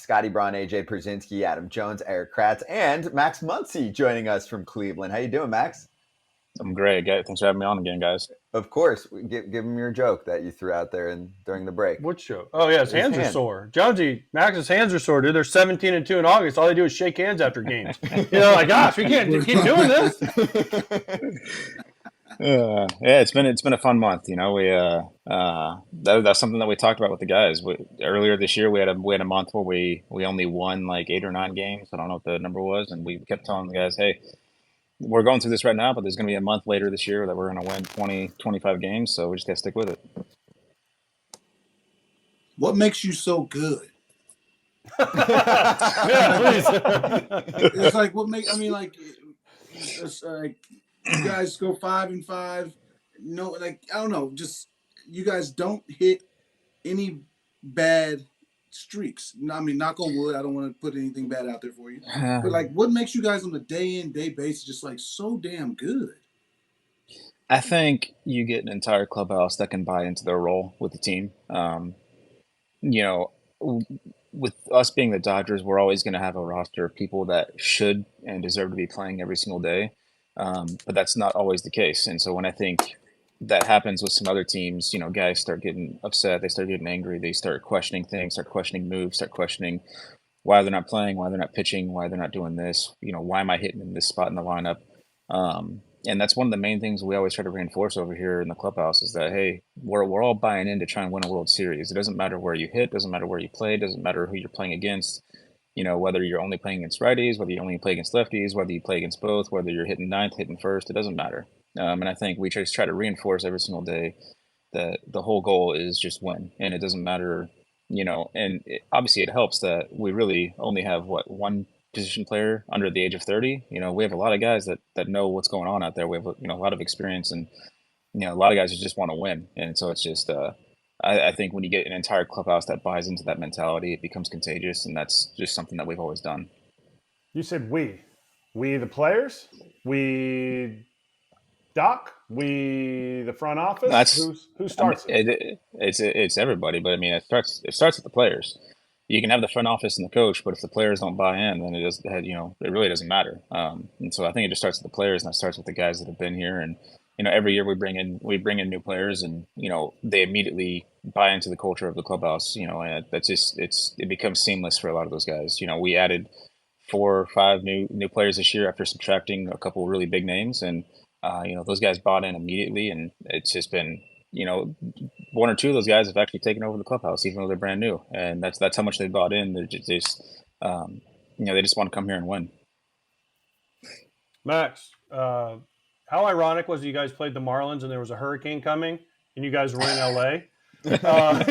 Scotty Braun, AJ Przynski, Adam Jones, Eric Kratz, and Max Muncy joining us from Cleveland. How you doing, Max? I'm great. Thanks for having me on again, guys. Of course. Give him your joke that you threw out there during the break. What joke? Oh, yeah, his hands are sore. Jonesy, Max's hands are sore, dude. They're 17-2 in August. All they do is shake hands after games. Like, gosh, we can't keep doing this. Yeah, it's been a fun month. That's something that we talked about with the guys. Earlier this year, we had a month where we only won like 8 or 9 games. I don't know what the number was, and we kept telling the guys, hey, we're going through this right now, but there's going to be a month later this year that we're going to win 20, 25 games, so we just got to stick with it. What makes you so good? Yeah, please. It's like it's like you guys go 5-5. No, like I don't know, just you guys don't hit any bad streaks. I mean, knock on wood. I don't want to put anything bad out there for you. But like, what makes you guys on a day in, day basis just like so damn good? I think you get an entire clubhouse that can buy into their role with the team. With us being the Dodgers, we're always going to have a roster of people that should and deserve to be playing every single day. But that's not always the case. And so when I think that happens with some other teams, guys start getting upset, they start getting angry, they start questioning things, start questioning moves, start questioning why they're not playing, why they're not pitching, why they're not doing this, why am I hitting in this spot in the lineup? And that's one of the main things we always try to reinforce over here in the clubhouse is that, hey, we're all buying in to try and win a World Series. It doesn't matter where you hit, doesn't matter where you play, doesn't matter who you're playing against. Whether you're only playing against righties, whether you only play against lefties, whether you play against both, whether you're hitting ninth, hitting first, it doesn't matter. And I think we just try to reinforce every single day that the whole goal is just win. And it doesn't matter, obviously it helps that we really only have, one position player under the age of 30. We have a lot of guys that know what's going on out there. We have, a lot of experience and, a lot of guys who just want to win. And so it's just, I think when you get an entire clubhouse that buys into that mentality, it becomes contagious, and that's just something that we've always done. You said we the players, we Doc, we the front office. Who starts it? It's everybody, but I mean it starts with the players. You can have the front office and the coach, but if the players don't buy in, then it really doesn't matter. And so I think it just starts with the players, and that starts with the guys that have been here. And every year we bring in new players, and they immediately buy into the culture of the clubhouse. And that's just it becomes seamless for a lot of those guys. We added 4 or 5 new players this year after subtracting a couple of really big names, and those guys bought in immediately, and it's just been 1 or 2 of those guys have actually taken over the clubhouse, even though they're brand new, and that's how much they bought in. They just they just want to come here and win. Max, how ironic was it you guys played the Marlins and there was a hurricane coming and you guys were in LA? You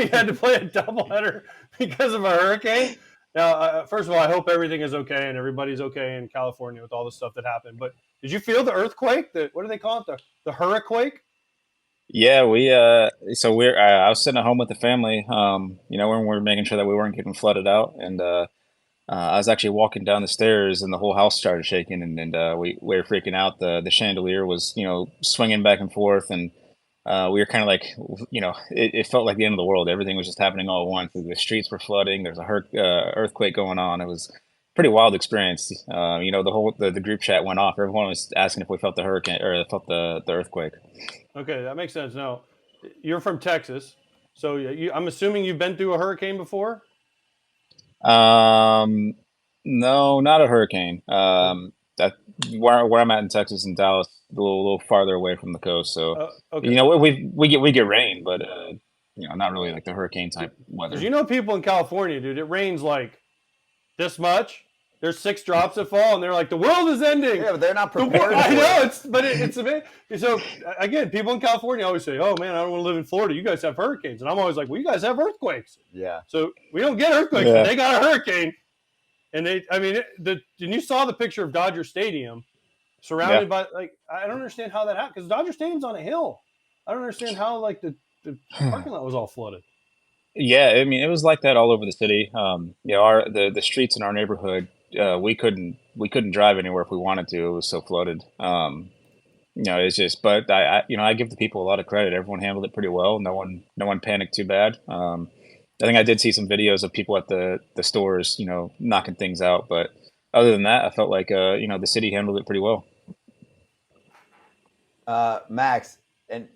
had to play a doubleheader because of a hurricane. Now, first of all, I hope everything is okay and everybody's okay in California with all the stuff that happened. But did you feel the earthquake? What do they call it? The HurriQuake? Yeah, I was sitting at home with the family, when we were making sure that we weren't getting flooded out, and I was actually walking down the stairs and the whole house started shaking, and we were freaking out. The chandelier was, swinging back and forth, and we were kind of like, it felt like the end of the world. Everything was just happening all at once. The streets were flooding. There's a earthquake going on. It was a pretty wild experience. The group chat went off. Everyone was asking if we felt the hurricane or felt the earthquake. Okay, that makes sense. Now, you're from Texas, so I'm assuming you've been through a hurricane before? No, not a hurricane. That where I'm at in Texas and Dallas, a little farther away from the coast. So, okay. we get rain, but not really like the hurricane type weather. Because people in California, dude, it rains like this much. There's 6 drops that fall, and they're like, the world is ending. Yeah, but they're not prepared. I know, it's amazing. So, again, people in California always say, oh, man, I don't want to live in Florida. You guys have hurricanes. And I'm always like, well, you guys have earthquakes. Yeah. So we don't get earthquakes, but they got a hurricane. And and you saw the picture of Dodger Stadium surrounded by, I don't understand how that happened, because Dodger Stadium's on a hill. I don't understand how, the parking lot was all flooded. Yeah, I mean, it was like that all over the city. The streets in our neighborhood, we couldn't drive anywhere if we wanted to. It was so flooded. It's just, but I give the people a lot of credit. Everyone handled it pretty well. No one panicked too bad. I think I did see some videos of people at the stores, knocking things out. But other than that, I felt like the city handled it pretty well. Max, and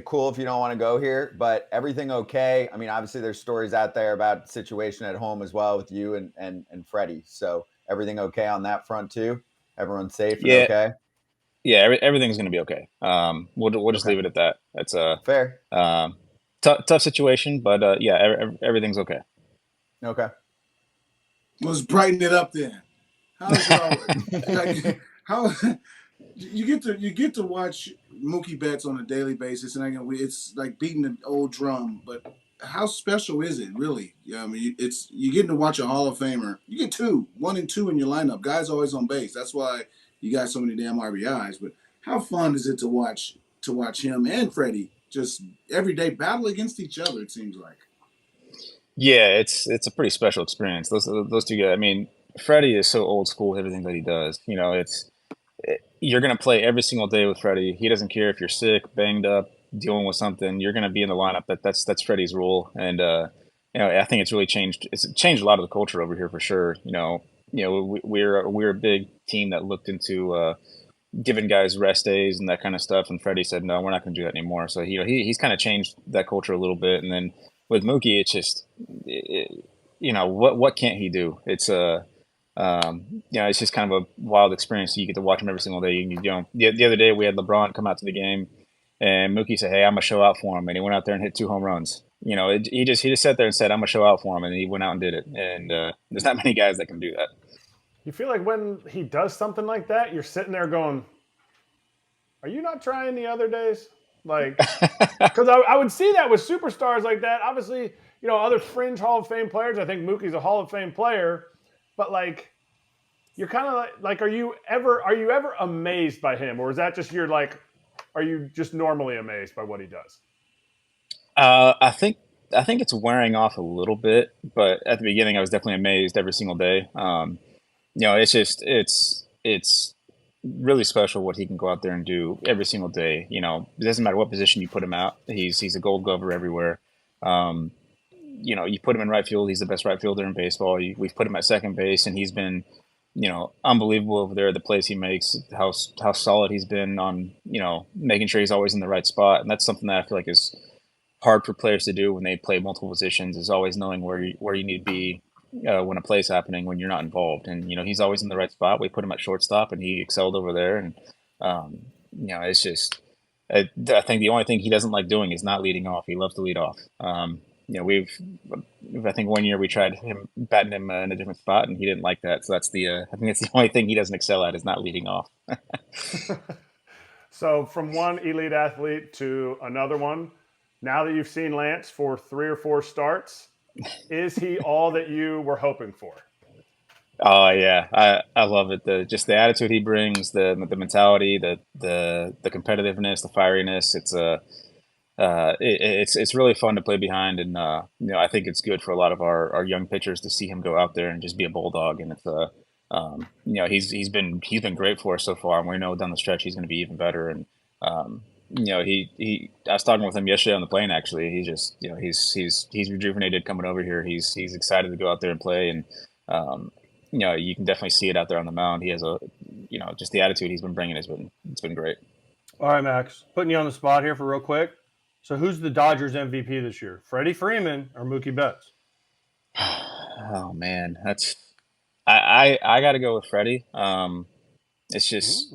cool if you don't want to go here, but everything okay? I mean, obviously there's stories out there about the situation at home as well with you and Freddie. So everything okay on that front too? Everyone's safe and Yeah, okay? yeah, everything's going to be okay. We'll just Okay, leave it at that. That's a fair. tough situation, but yeah, everything's okay. Okay. Let's brighten it up then. How's y'all like how you get to watch Mookie Betts on a daily basis, and it's like beating an old drum. But how special is it really? Yeah, I mean, it's you getting to watch a Hall of Famer. You get 1 and 2 in your lineup. Guys always on base. That's why you got so many damn RBIs. But how fun is it to watch him and Freddie just every day battle against each other? It seems like. Yeah, it's a pretty special experience. Those two guys. I mean, Freddie is so old school with everything that he does. You're gonna play every single day with Freddie. He doesn't care if you're sick, banged up, dealing with something. You're gonna be in the lineup. That's Freddie's rule, and I think it's really changed. It's changed a lot of the culture over here for sure. We're a big team that looked into giving guys rest days and that kind of stuff. And Freddie said, no, we're not going to do that anymore. So he's kind of changed that culture a little bit. And then with Mookie, it's just what can't he do? It's just kind of a wild experience. You get to watch him every single day. The other day we had LeBron come out to the game, and Mookie said, "Hey, I'm gonna show out for him," and he went out there and hit 2 home runs. He just sat there and said, "I'm gonna show out for him," and he went out and did it. And there's not many guys that can do that. You feel like when he does something like that, you're sitting there going, "Are you not trying the other days?" Like, because I would see that with superstars like that. Obviously, other fringe Hall of Fame players. I think Mookie's a Hall of Fame player, but like, you're kind of like, are you ever amazed by him, or is that just are you just normally amazed by what he does? I think it's wearing off a little bit, but at the beginning, I was definitely amazed every single day. It's really special what he can go out there and do every single day. It doesn't matter what position you put him out. He's a Gold Glover everywhere. You put him in right field, he's the best right fielder in baseball. We've put him at second base, and he's been, unbelievable over there. The plays he makes, how solid he's been on, making sure he's always in the right spot, and that's something that I feel like is hard for players to do when they play multiple positions. Is always knowing where you need to be when a play's happening when you're not involved. And he's always in the right spot. We put him at shortstop, and he excelled over there. And it's just I think the only thing he doesn't like doing is not leading off. He loves to lead off. I think one year we tried batting him in a different spot, and he didn't like that. So I think that's the only thing he doesn't excel at is not leading off. So from one elite athlete to another one, now that you've seen Lance for 3 or 4 starts, is he all that you were hoping for? Oh yeah, I love it. Just the attitude he brings, the mentality, the competitiveness, the fieriness. It's really fun to play behind, and I think it's good for a lot of our young pitchers to see him go out there and just be a bulldog. And he's been great for us so far, and we know down the stretch he's going to be even better. And I was talking with him yesterday on the plane. Actually, he's rejuvenated coming over here. He's excited to go out there and play, and you can definitely see it out there on the mound. He has just the attitude he's been bringing it's been great. All right, Max, putting you on the spot here for real quick. So who's the Dodgers MVP this year? Freddie Freeman or Mookie Betts? Oh man, I got to go with Freddie. It's just,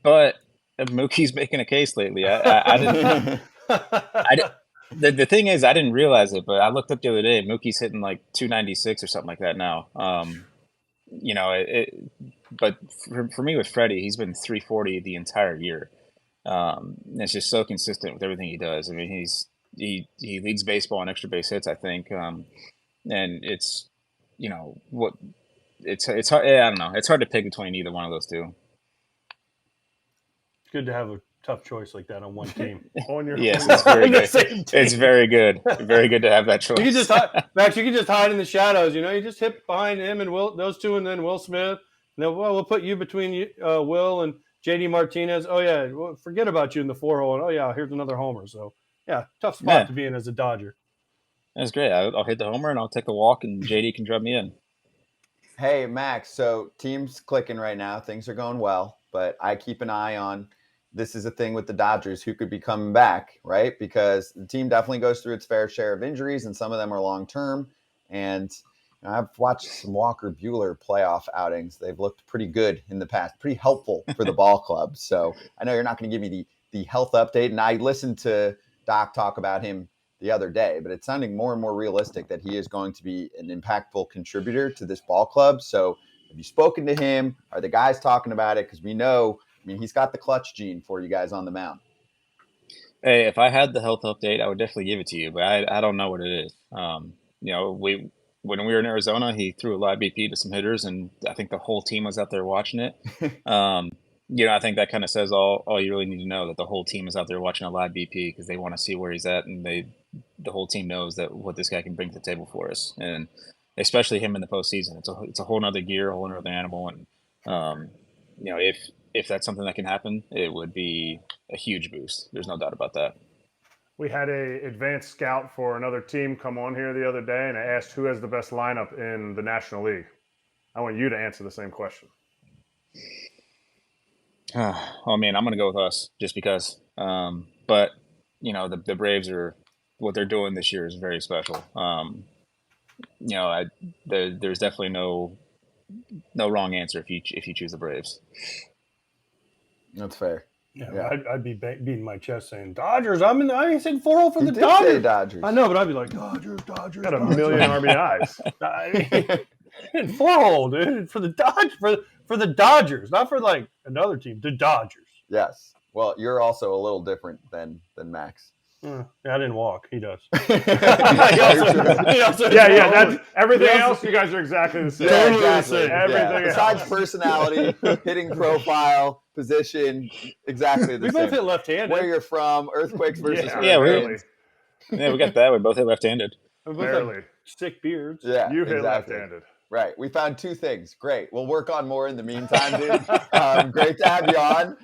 but Mookie's making a case lately. I didn't. The thing is, I didn't realize it, but I looked up the other day. Mookie's hitting like 296 or something like that now. But for me with Freddie, he's been 340 the entire year. It's just so consistent with everything he does. I mean, he leads baseball in extra base hits, I think. And it's it's hard. I don't know. It's hard to pick between either one of those two. It's good to have a tough choice like that on one team. Yes, it's very good. It's very good. Very good to have that choice. You can just Max. You can just hide in the shadows. You just hit behind him and those two, and then Will Smith. And then we'll put you between Will and JD Martinez. Oh yeah, well, forget about you in the 4 hole. And oh yeah, here's another homer. So yeah, tough spot to be in as a Dodger. That's great. I'll hit the homer and I'll take the walk, and JD can drop me in. Hey, Max. So team's clicking right now. Things are going well, but I keep an eye on. This is a thing with the Dodgers who could be coming back, right? Because the team definitely goes through its fair share of injuries, and some of them are long term. And I've watched some Walker Buehler playoff outings. They've looked pretty good in the past, pretty helpful for the ball club. So I know you're not going to give me the health update. And I listened to Doc talk about him the other day, but it's sounding more and more realistic that he is going to be an impactful contributor to this ball club. So have you spoken to him? Are the guys talking about it? Because we know, I mean, he's got the clutch gene for you guys on the mound. Hey, if I had the health update, I would definitely give it to you, but I don't know what it is. When we were in Arizona, he threw a live BP to some hitters, and I think the whole team was out there watching it. I think that kind of says all you really need to know, that the whole team is out there watching a live BP because they want to see where he's at, and the whole team knows that what this guy can bring to the table for us, and especially him in the postseason. It's a whole nother gear, a whole nother animal, and if that's something that can happen, it would be a huge boost. There's no doubt about that. We had a advanced scout for another team come on here the other day, and I asked who has the best lineup in the National League. I want you to answer the same question. Oh man, I'm gonna go with us just because. But the Braves are, what they're doing this year is very special. There's definitely no wrong answer if you choose the Braves. That's fair. Yeah. I'd be beating my chest saying Dodgers. I said 4-0 for the did Dodgers. Say Dodgers. I know, but I'd be like Dodgers. Got a million RBIs. I mean, 4-0, dude, for the Dodgers, for the Dodgers, not for like another team. The Dodgers. Yes. Well, you're also a little different than Max. Yeah, I didn't walk. He does. That's everything else. You guys are exactly the same. Yeah, exactly. Everything Besides else. personality, hitting profile, position, exactly the we same. both hit left-handed. Where you're from, earthquakes versus barely. Yeah, we got that. We both hit left-handed. We both Barely. have sick beards. Yeah, You hit exactly. left-handed. Right. We found two things. Great. We'll work on more in the meantime, dude. Great to have you on.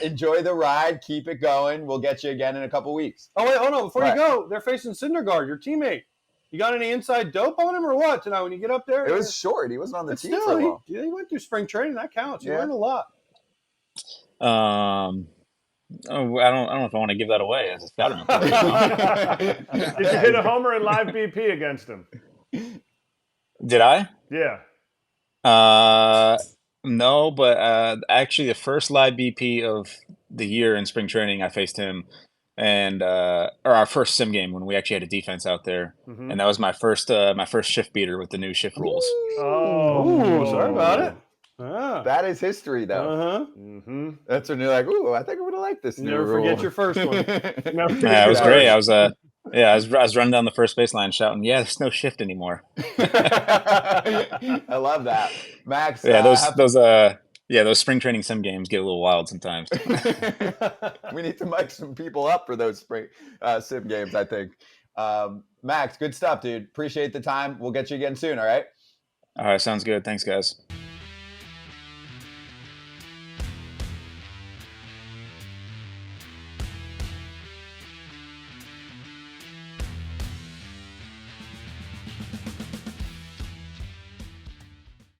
Enjoy the ride. Keep it going. We'll get you again in a couple weeks. Oh, wait, hold on. Before Right. you go, they're facing Syndergaard, your teammate. You got any inside dope on him or what tonight when you get up there? It was short. He wasn't on the But team still, for a while. he went through spring training. That counts. You Yeah. learned a lot. I don't know if I want to give that away as a scouting report. Did you hit a homer in live BP against him? Did I? Yeah. No, but actually the first live BP of the year in spring training, I faced him, and or our first sim game when we actually had a defense out there, and that was my first shift beater with the new shift rules. Oh, sorry about it. Ah. That is history, though. Uh-huh. Mm-hmm. That's when you're like, ooh, I think I'm going to like this new Never rule. forget your first one. Never forget Yeah, it was your great. first. I was running down the first baseline shouting, "Yeah, there's no shift anymore." I love that. Max. Yeah, those spring training sim games get a little wild sometimes. We need to mic some people up for those spring sim games, I think. Max, good stuff, dude. Appreciate the time. We'll get you again soon, all right? All right, sounds good. Thanks, guys.